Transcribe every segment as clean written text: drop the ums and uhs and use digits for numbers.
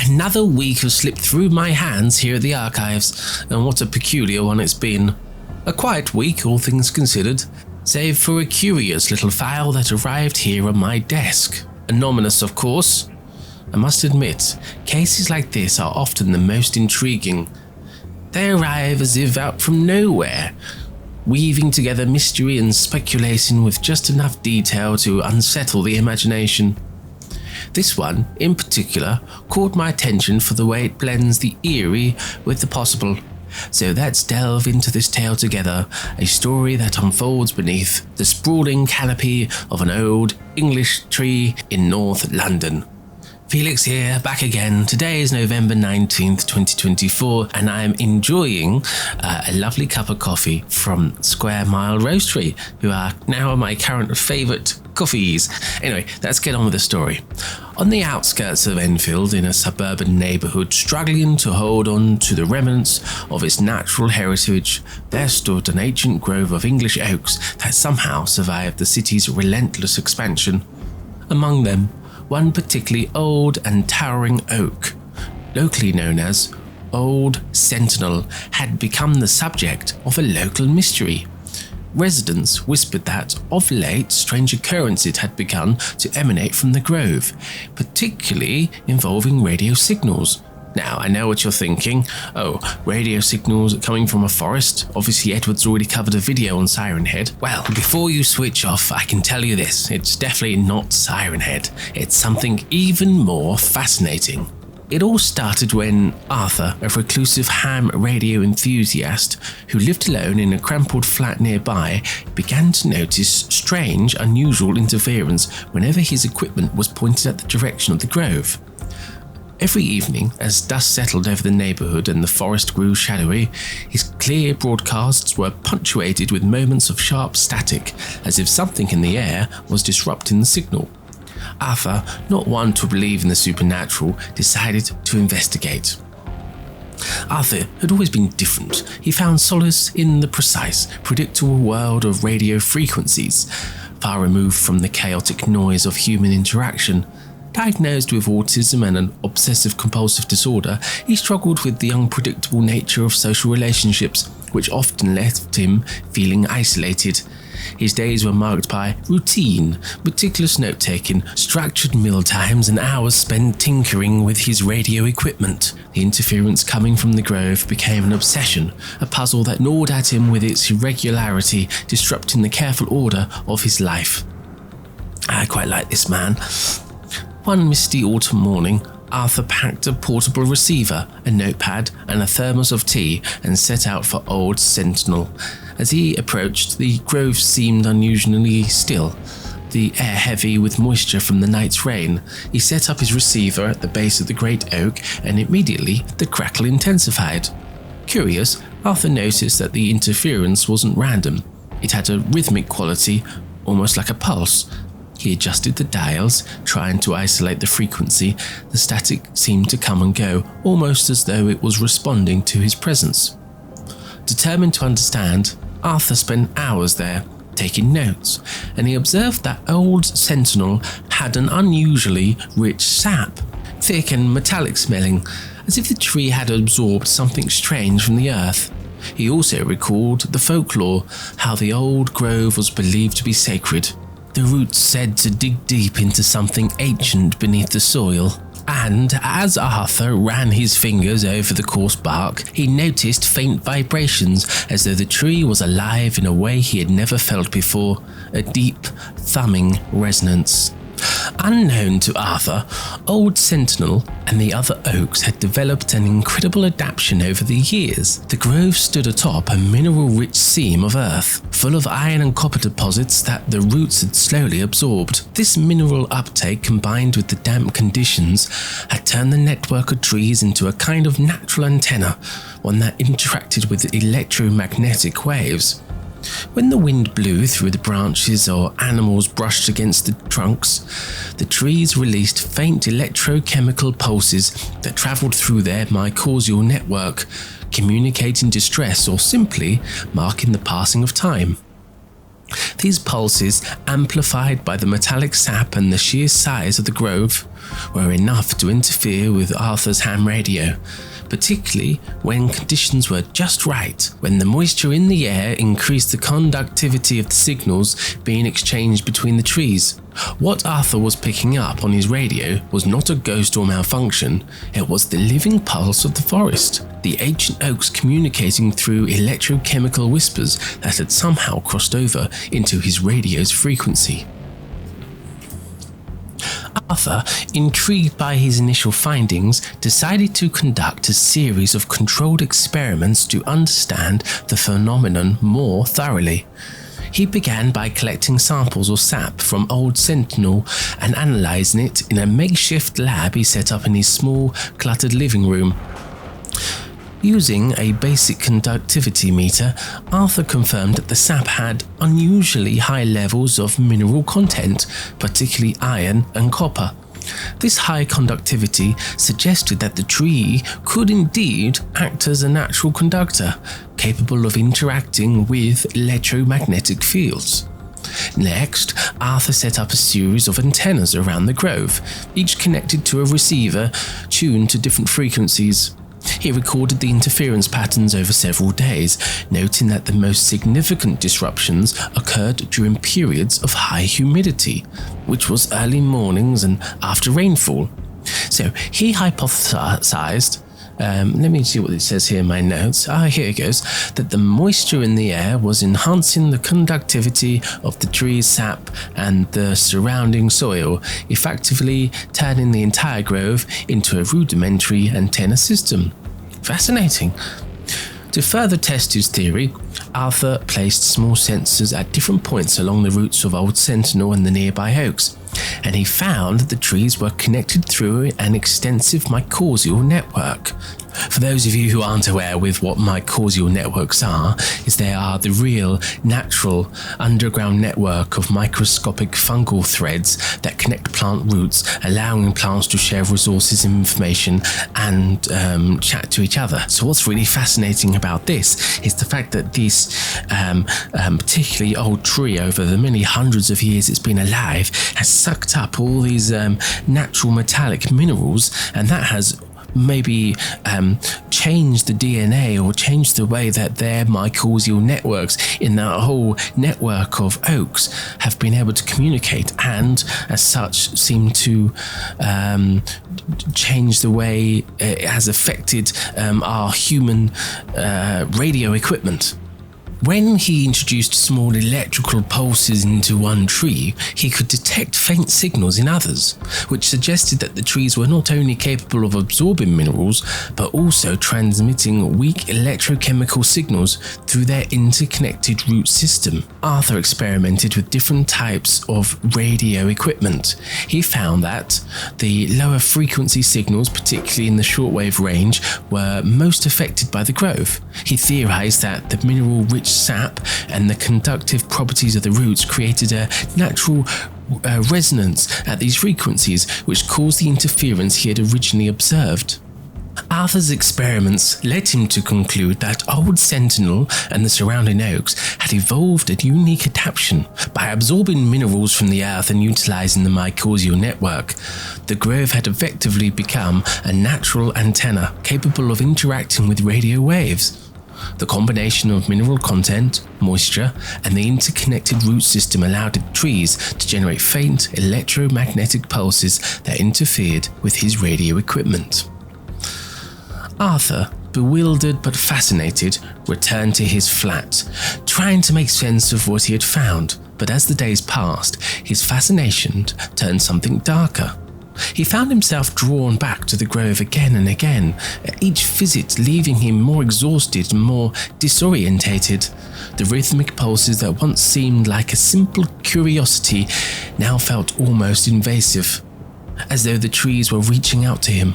Another week has slipped through my hands here at the archives, and what a peculiar one it's been. A quiet week, all things considered, save for a curious little file that arrived here on my desk. Anonymous, of course. I must admit, cases like this are often the most intriguing. They arrive as if out from nowhere, weaving together mystery and speculation with just enough detail to unsettle the imagination. This one, in particular, caught my attention for the way it blends the eerie with the possible. So let's delve into this tale together, a story that unfolds beneath the sprawling canopy of an old English tree in North London. Felix here, back again. Today is November 19th, 2024, and I'm enjoying a lovely cup of coffee from Square Mile Roastery, who are now my current favourite coffees. Anyway, let's get on with the story. On the outskirts of Enfield, in a suburban neighbourhood struggling to hold on to the remnants of its natural heritage, there stood an ancient grove of English oaks that somehow survived the city's relentless expansion. Among them, one particularly old and towering oak, locally known as Old Sentinel, had become the subject of a local mystery. Residents whispered that, of late, strange occurrences had begun to emanate from the grove, particularly involving radio signals. Now, I know what you're thinking. Oh, radio signals coming from a forest? Obviously, Edward's already covered a video on Siren Head. Well, before you switch off, I can tell you this. It's definitely not Siren Head. It's something even more fascinating. It all started when Arthur, a reclusive ham radio enthusiast who lived alone in a crumpled flat nearby, began to notice strange, unusual interference whenever his equipment was pointed at the direction of the grove. Every evening, as dust settled over the neighbourhood and the forest grew shadowy, his clear broadcasts were punctuated with moments of sharp static, as if something in the air was disrupting the signal. Arthur, not one to believe in the supernatural, decided to investigate. Arthur had always been different. He found solace in the precise, predictable world of radio frequencies, far removed from the chaotic noise of human interaction. Diagnosed with autism and an obsessive-compulsive disorder, he struggled with the unpredictable nature of social relationships, which often left him feeling isolated. His days were marked by routine, meticulous note-taking, structured meal times, and hours spent tinkering with his radio equipment. The interference coming from the grove became an obsession, a puzzle that gnawed at him with its irregularity, disrupting the careful order of his life. I quite like this man. One misty autumn morning, Arthur packed a portable receiver, a notepad, and a thermos of tea and set out for Old Sentinel. As he approached, the grove seemed unusually still, the air heavy with moisture from the night's rain. He set up his receiver at the base of the great oak, and immediately the crackle intensified. Curious, Arthur noticed that the interference wasn't random. It had a rhythmic quality, almost like a pulse. He adjusted the dials, trying to isolate the frequency. The static seemed to come and go, almost as though it was responding to his presence. Determined to understand, Arthur spent hours there, taking notes, and he observed that Old Sentinel had an unusually rich sap, thick and metallic smelling, as if the tree had absorbed something strange from the earth. He also recalled the folklore, how the old grove was believed to be sacred. The roots said to dig deep into something ancient beneath the soil. And as Arthur ran his fingers over the coarse bark, he noticed faint vibrations, as though the tree was alive in a way he had never felt before, a deep, thumbing resonance. Unknown to Arthur, Old Sentinel and the other oaks had developed an incredible adaptation over the years. The grove stood atop a mineral-rich seam of earth, full of iron and copper deposits that the roots had slowly absorbed. This mineral uptake, combined with the damp conditions, had turned the network of trees into a kind of natural antenna, one that interacted with electromagnetic waves. When the wind blew through the branches or animals brushed against the trunks, the trees released faint electrochemical pulses that travelled through their mycorrhizal network, communicating distress or simply marking the passing of time. These pulses, amplified by the metallic sap and the sheer size of the grove, were enough to interfere with Arthur's ham radio, particularly when conditions were just right, when the moisture in the air increased the conductivity of the signals being exchanged between the trees. What Arthur was picking up on his radio was not a ghost or malfunction, it was the living pulse of the forest, the ancient oaks communicating through electrochemical whispers that had somehow crossed over into his radio's frequency. Arthur, intrigued by his initial findings, decided to conduct a series of controlled experiments to understand the phenomenon more thoroughly. He began by collecting samples of sap from old Sentinel and analysing it in a makeshift lab he set up in his small, cluttered living room. Using a basic conductivity meter, Arthur confirmed that the sap had unusually high levels of mineral content, particularly iron and copper. This high conductivity suggested that the tree could indeed act as a natural conductor, capable of interacting with electromagnetic fields. Next, Arthur set up a series of antennas around the grove, each connected to a receiver tuned to different frequencies. He recorded the interference patterns over several days, noting that the most significant disruptions occurred during periods of high humidity, which was early mornings and after rainfall. So he hypothesized, let me see what it says here in my notes. Here it goes, that the moisture in the air was enhancing the conductivity of the tree's sap and the surrounding soil, effectively turning the entire grove into a rudimentary antenna system. Fascinating. To further test his theory, Arthur placed small sensors at different points along the roots of Old Sentinel and the nearby oaks, and he found that the trees were connected through an extensive mycorrhizal network. For those of you who aren't aware with what mycorrhizal networks are, they are the real, natural, underground network of microscopic fungal threads that connect plant roots, allowing plants to share resources, information, and chat to each other. So what's really fascinating about this is the fact that this particularly old tree, over the many hundreds of years it's been alive, has sucked up all these natural metallic minerals, and that has maybe changed the DNA or changed the way that their mycorrhizal networks in that whole network of oaks have been able to communicate, and as such seem to change the way it has affected our human radio equipment. When he introduced small electrical pulses into one tree, he could detect faint signals in others, which suggested that the trees were not only capable of absorbing minerals, but also transmitting weak electrochemical signals through their interconnected root system. Arthur experimented with different types of radio equipment. He found that the lower frequency signals, particularly in the shortwave range, were most affected by the grove. He theorized that the mineral-rich sap and the conductive properties of the roots created a natural resonance at these frequencies, which caused the interference he had originally observed. Arthur's experiments led him to conclude that Old Sentinel and the surrounding oaks had evolved a unique adaptation. By absorbing minerals from the earth and utilizing the mycorrhizal network, the grove had effectively become a natural antenna capable of interacting with radio waves. The combination of mineral content, moisture, and the interconnected root system allowed the trees to generate faint electromagnetic pulses that interfered with his radio equipment. Arthur, bewildered but fascinated, returned to his flat, trying to make sense of what he had found, but as the days passed, his fascination turned something darker. He found himself drawn back to the grove again and again, each visit leaving him more exhausted and more disorientated. The rhythmic pulses that once seemed like a simple curiosity now felt almost invasive, as though the trees were reaching out to him,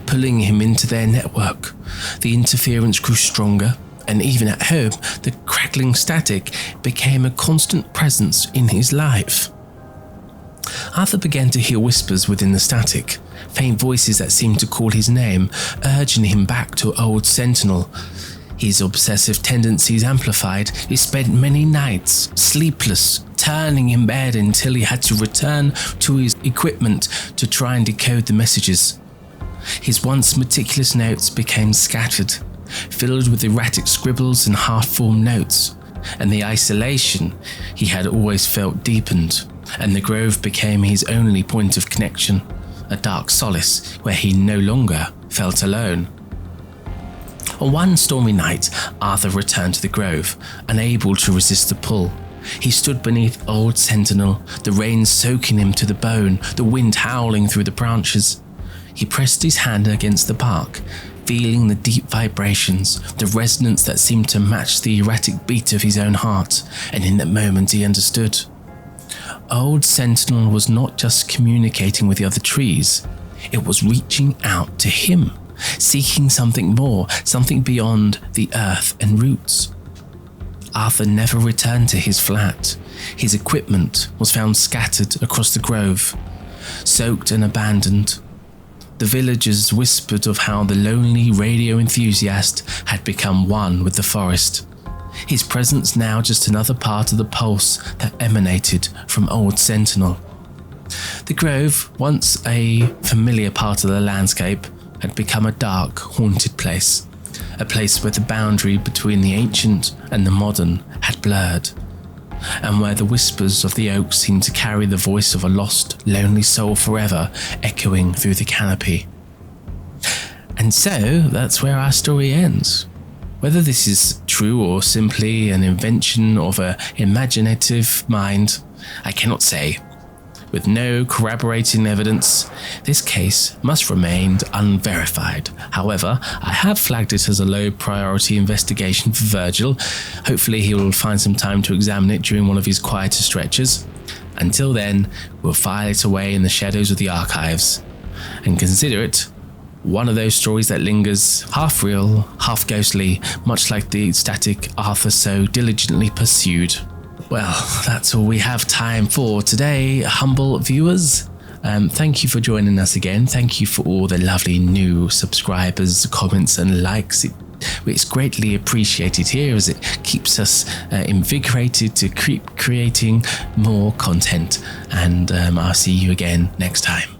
pulling him into their network. The interference grew stronger, and even at home, the crackling static became a constant presence in his life. Arthur began to hear whispers within the static, faint voices that seemed to call his name, urging him back to Old Sentinel. His obsessive tendencies amplified, he spent many nights sleepless, turning in bed until he had to return to his equipment to try and decode the messages. His once meticulous notes became scattered, filled with erratic scribbles and half-formed notes, and the isolation he had always felt deepened, and the grove became his only point of connection, a dark solace where he no longer felt alone. On one stormy night, Arthur returned to the grove, unable to resist the pull. He stood beneath old Sentinel, the rain soaking him to the bone, the wind howling through the branches. He pressed his hand against the bark, feeling the deep vibrations, the resonance that seemed to match the erratic beat of his own heart, and in that moment he understood. Old Sentinel was not just communicating with the other trees, it was reaching out to him, seeking something more, something beyond the earth and roots. Arthur never returned to his flat. His equipment was found scattered across the grove, soaked and abandoned. The villagers whispered of how the lonely radio enthusiast had become one with the forest. His presence now just another part of the pulse that emanated from old Sentinel. The grove, once a familiar part of the landscape, had become a dark, haunted place, a place where the boundary between the ancient and the modern had blurred, and where the whispers of the oak seemed to carry the voice of a lost, lonely soul forever echoing through the canopy. And so, that's where our story ends. Whether this is true or simply an invention of an imaginative mind, I cannot say. With no corroborating evidence, this case must remain unverified. However, I have flagged it as a low-priority investigation for Virgil. Hopefully he will find some time to examine it during one of his quieter stretches. Until then, we'll file it away in the shadows of the archives, and consider it one of those stories that lingers, half real, half ghostly, much like the static Arthur so diligently pursued. Well, that's all we have time for today, humble viewers. Thank you for joining us again. Thank you for all the lovely new subscribers, comments and likes. It's greatly appreciated here as it keeps us invigorated to keep creating more content. And I'll see you again next time.